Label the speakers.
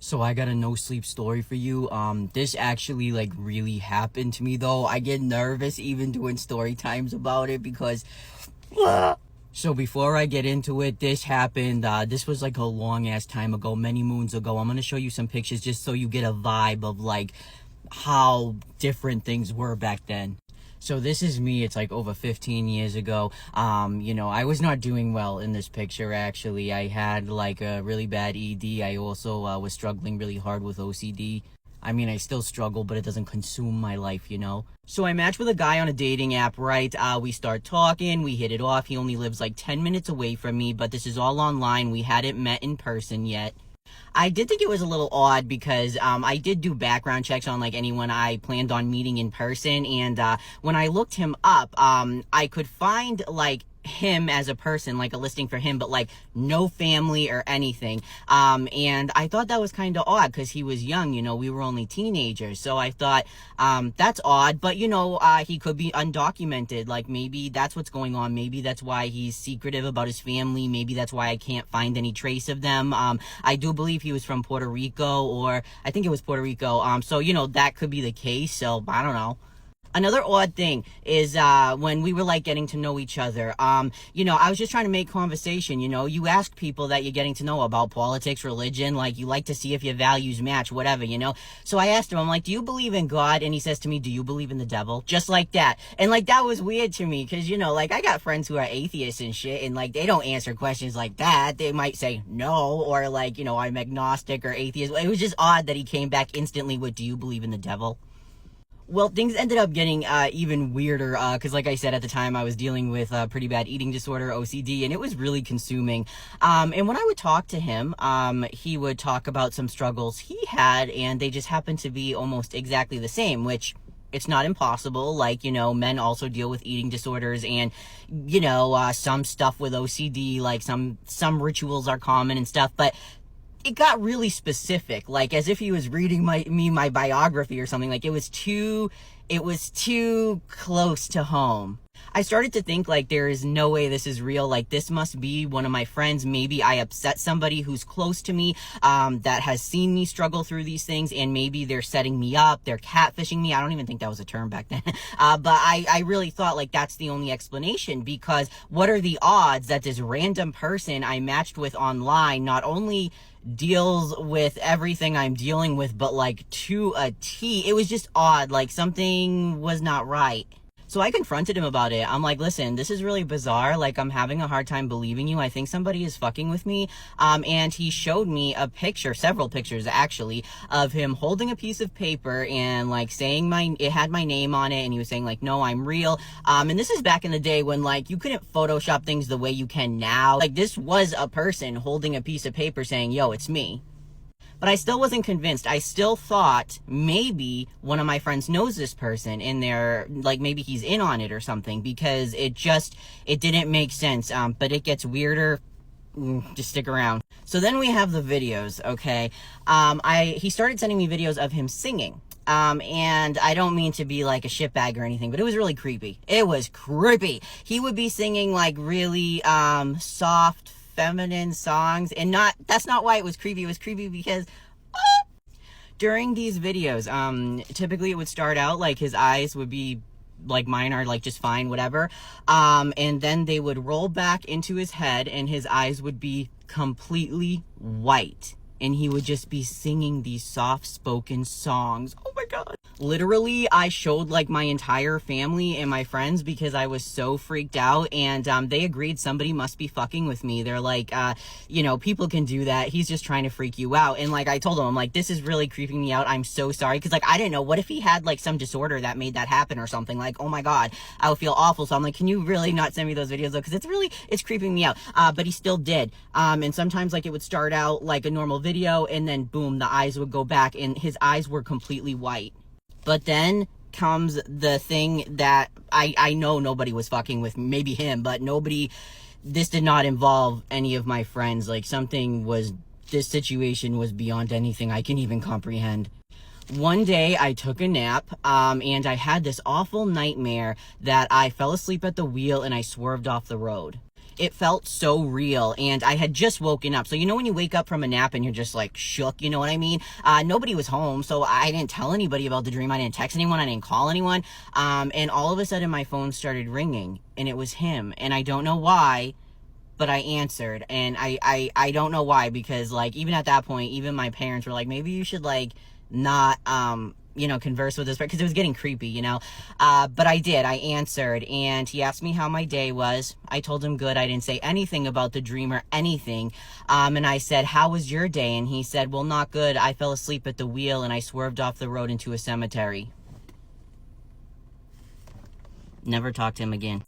Speaker 1: So I got a no sleep story for you. This actually like really happened to me though. I get nervous even doing story times about it because so before I get into it, this happened. This was like a long ass time ago, many moons ago. I'm gonna show you some pictures just so you get a vibe of like how different things were back then. So this is me. It's like over 15 years ago. I was not doing well in this picture actually. I had like a really bad ED. I also was struggling really hard with OCD. I mean, I still struggle, but it doesn't consume my life, you know? So I matched with a guy on a dating app, right? We start talking, we hit it off. He only lives like 10 minutes away from me, but this is all online. We hadn't met in person yet. I did think it was a little odd because I did do background checks on like anyone I planned on meeting in person, and when I looked him up, I could find like him as a person, like a listing for him, but like no family or anything. And I thought that was kind of odd because he was young, you know, we were only teenagers. So I thought, that's odd, but he could be undocumented. Like maybe that's what's going on. Maybe that's why he's secretive about his family. Maybe that's why I can't find any trace of them. I do believe he was from Puerto Rico, or I think it was Puerto Rico. So, that could be the case. So I don't know. Another odd thing is when we were like getting to know each other, I was just trying to make conversation. You ask people that you're getting to know about politics, religion, like you like to see if your values match, whatever, So I asked him, I'm like, do you believe in God? And he says to me, do you believe in the devil? Just like that. And like that was weird to me because, like I got friends who are atheists and shit, and like they don't answer questions like that. They might say no, or like, I'm agnostic or atheist. It was just odd that he came back instantly with, do you believe in the devil? Well, things ended up getting even weirder because, like I said, at the time I was dealing with pretty bad eating disorder, OCD, and it was really consuming. And when I would talk to him, he would talk about some struggles he had, and they just happened to be almost exactly the same, which it's not impossible. Like, men also deal with eating disorders and, some stuff with OCD, like some rituals are common and stuff, but it got really specific, like as if he was reading my biography or something. Like it was too close to home. I started to think like there is no way this is real. Like this must be one of my friends. Maybe I upset somebody who's close to me, that has seen me struggle through these things, and maybe they're setting me up, they're catfishing me. I don't even think that was a term back then. But I really thought like that's the only explanation, because what are the odds that this random person I matched with online not only deals with everything I'm dealing with, but like to a T? It was just odd. Like something was not right. So I confronted him about it. I'm like, listen, this is really bizarre. Like, I'm having a hard time believing you. I think somebody is fucking with me. And he showed me a picture, several pictures actually, of him holding a piece of paper and like saying it had my name on it. And he was saying like, no, I'm real. And this is back in the day when like you couldn't Photoshop things the way you can now. Like this was a person holding a piece of paper saying, yo, it's me. But I still wasn't convinced. I still thought maybe one of my friends knows this person and they're like, maybe he's in on it or something, because it didn't make sense. But it gets weirder. Just stick around. So then we have the videos, okay? He started sending me videos of him singing. And I don't mean to be like a shitbag or anything, but it was really creepy. It was creepy. He would be singing like really, soft, feminine songs, and that's not why it was creepy. It was creepy because during these videos, typically it would start out like his eyes would be like mine are like just fine, whatever, and then they would roll back into his head and his eyes would be completely white, and he would just be singing these soft-spoken songs. Oh my God. Literally, I showed like my entire family and my friends because I was so freaked out, and they agreed somebody must be fucking with me. They're like, people can do that. He's just trying to freak you out. And like I told them, I'm like, this is really creeping me out. I'm so sorry. Because like I didn't know, what if he had like some disorder that made that happen or something? Like, oh my God, I would feel awful. So I'm like, can you really not send me those videos though? Because it's creeping me out. But he still did. And sometimes like it would start out like a normal video, and then boom, the eyes would go back and his eyes were completely white. But then comes the thing that I know nobody was fucking with, maybe him, but this did not involve any of my friends. Like this situation was beyond anything I can even comprehend. One day I took a nap, and I had this awful nightmare that I fell asleep at the wheel and I swerved off the road. it felt so real, and I had just woken up. So you know when you wake up from a nap and you're just like shook, you know what I mean? Nobody was home, so I didn't tell anybody about the dream. I didn't text anyone, I didn't call anyone. And all of a sudden my phone started ringing, and it was him, and I don't know why, but I answered. And I don't know why, because like even at that point, even my parents were like, maybe you should like not converse with this, because it was getting creepy, but I did. I answered, and he asked me how my day was. I told him good. I didn't say anything about the dream or anything. And I said, how was your day? And he said, well, not good. I fell asleep at the wheel and I swerved off the road into a cemetery. Never talked to him again.